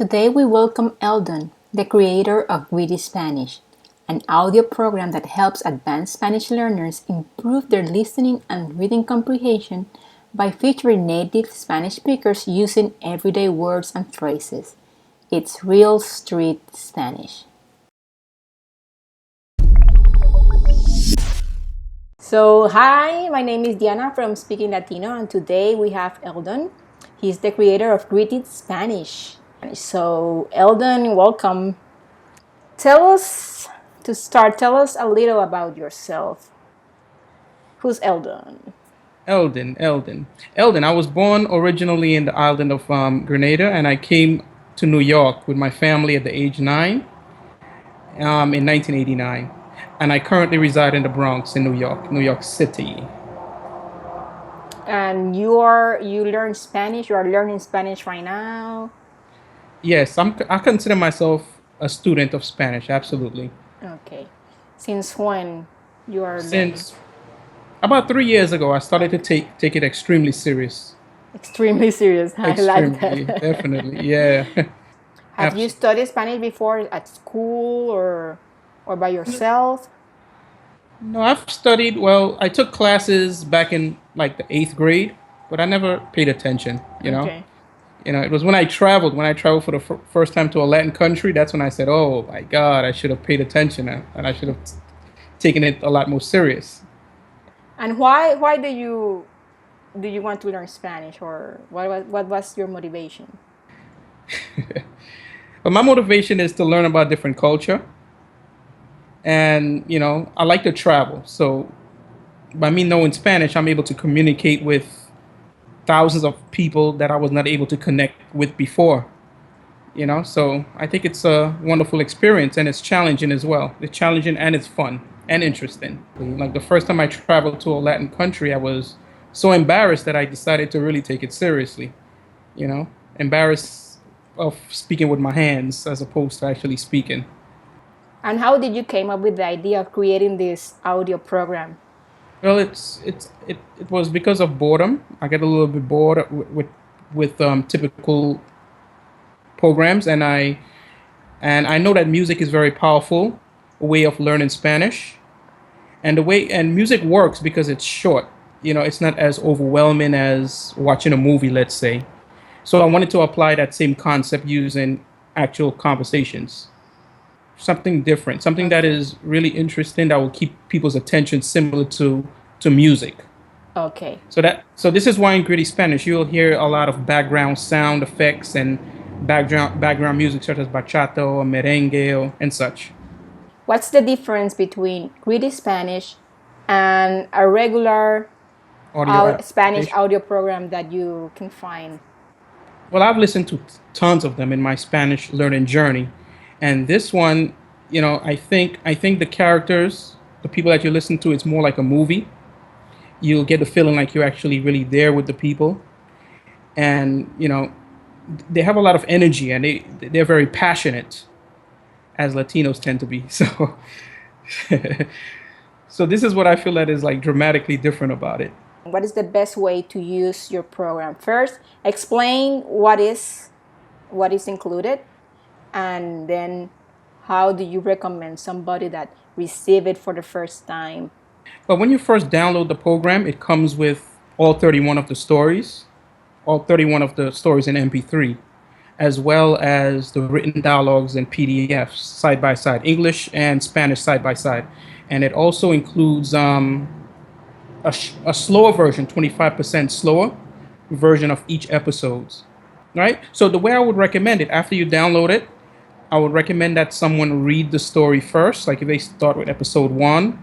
Today we welcome Eldon, the creator of Greedy Spanish, an audio program that helps advanced Spanish learners improve their listening and reading comprehension by featuring native Spanish speakers using everyday words and phrases. It's real street Spanish. So, hi, my name is Diana from Speaking Latino, and today we have Eldon. He's the creator of Greedy Spanish. So, Eldon, welcome. Tell us a little about yourself. Who's Eldon? Eldon. I was born originally in the island of Grenada, and I came to New York with my family at the age 9 in 1989. And I currently reside in the Bronx in New York, New York City. And you learn Spanish. You are learning Spanish right now. Yes, I consider myself a student of Spanish, absolutely. Okay. Since when you are learning? Since about 3 years ago, I started to Okay. take it extremely serious. Extremely serious. I like Extremely, that. definitely, yeah. Have you Absolutely. studied Spanish before at school or by yourself? No, I've studied, well, I took classes back in like the eighth grade, but I never paid attention, you know? Okay. It was when I traveled for the first time to a Latin country, that's when I said, oh my God, I should have paid attention and I should have taken it a lot more serious. And why do you want to learn Spanish, or what was your motivation? But my motivation is to learn about different culture. And, I like to travel. So by me knowing Spanish, I'm able to communicate with thousands of people that I was not able to connect with before. So I think it's a wonderful experience, and it's challenging as well. It's challenging and it's fun and interesting. Like the first time I traveled to a Latin country, I was so embarrassed that I decided to really take it seriously. Embarrassed of speaking with my hands as opposed to actually speaking. And how did you came up with the idea of creating this audio program? Well, it was because of boredom. I get a little bit bored with typical programs, and I know that music is very powerful way of learning Spanish, and music works because it's short. It's not as overwhelming as watching a movie, let's say. So I wanted to apply that same concept using actual conversations, something different, something that Okay. is really interesting that will keep people's attention similar to music. Okay. So this is why in Gritty Spanish you'll hear a lot of background sound effects and background music such as bachata or merengue and such. What's the difference between Greedy Spanish and a regular Audio Spanish application. audio program that you can find? Well, I've listened to tons of them in my Spanish learning journey, and this one, I think the characters, the people that you listen to, it's more like a movie. You'll get the feeling like you're actually really there with the people, and they have a lot of energy and they're very passionate, as Latinos tend to be. So this is what I feel that is like dramatically different about it. What is the best way to use your program? First, explain what is included, and then how do you recommend somebody that receive it for the first time? But when you first download the program, it comes with all 31 of the stories in MP3, as well as the written dialogues and PDFs side by side, English and Spanish side by side. And it also includes a slower version, 25% slower version of each episode. Right? So the way I would recommend it after you download it, I would recommend that someone read the story first, like if they start with episode 1,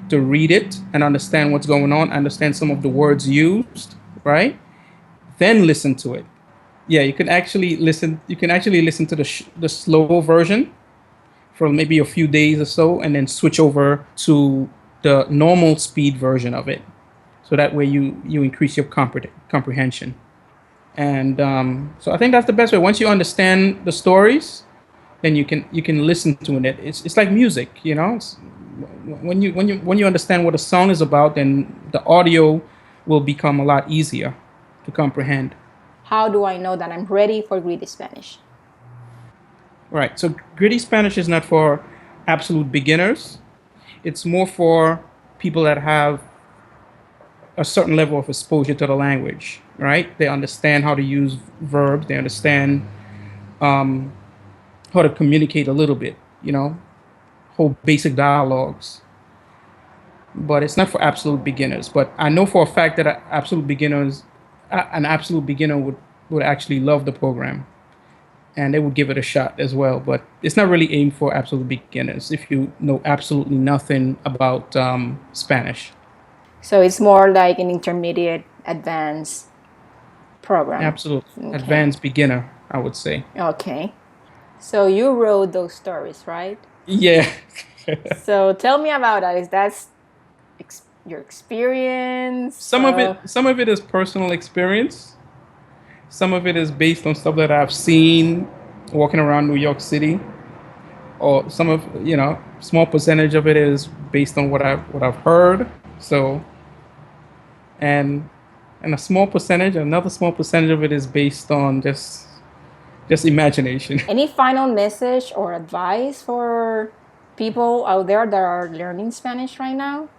to read it and understand what's going on, understand some of the words used, right? Then listen to it. Yeah, you can actually listen. You can actually listen to the slow version for maybe a few days or so, and then switch over to the normal speed version of it. So that way you increase your comprehension. And so I think that's the best way. Once you understand the stories, then you can listen to it. It's like music, when you understand what a song is about, then the audio will become a lot easier to comprehend. How do I know that I'm ready for Greedy Spanish? Right. So gritty Spanish is not for absolute beginners. It's more for people that have a certain level of exposure to the language, right? They understand how to use verbs. They understand how to communicate a little bit, whole basic dialogues. But it's not for absolute beginners. But I know for a fact that an absolute beginner would actually love the program and they would give it a shot as well. But it's not really aimed for absolute beginners if you know absolutely nothing about Spanish. So it's more like an intermediate advanced program. Absolute Okay. advanced beginner, I would say. Okay. So you wrote those stories, right? Yeah. So tell me about that. Is that your experience? Some of it is personal experience. Some of it is based on stuff that I've seen walking around New York City, or small percentage of it is based on what I've heard. So, and another small percentage of it is based on just imagination. Any final message or advice for people out there that are learning Spanish right now?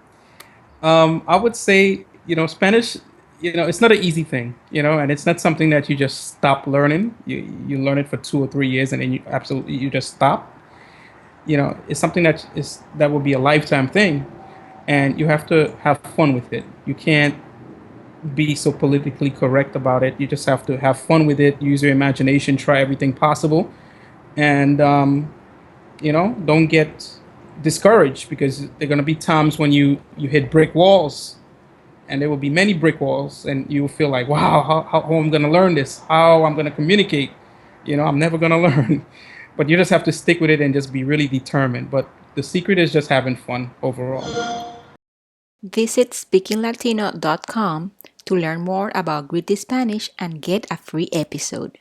I would say, Spanish, it's not an easy thing, and it's not something that you just stop learning. You learn it for 2 or 3 years and then you just stop. It's something that will be a lifetime thing, and you have to have fun with it. You can't be so politically correct about it. You just have to have fun with it, use your imagination, try everything possible, and don't get discouraged, because there are going to be times when you hit brick walls, and there will be many brick walls, and you will feel like, wow, how I'm going to learn this, how I'm going to communicate. I'm never going to learn. But you just have to stick with it and just be really determined. But the secret is just having fun overall. Visit speakinglatino.com to learn more about Gritty Spanish and get a free episode.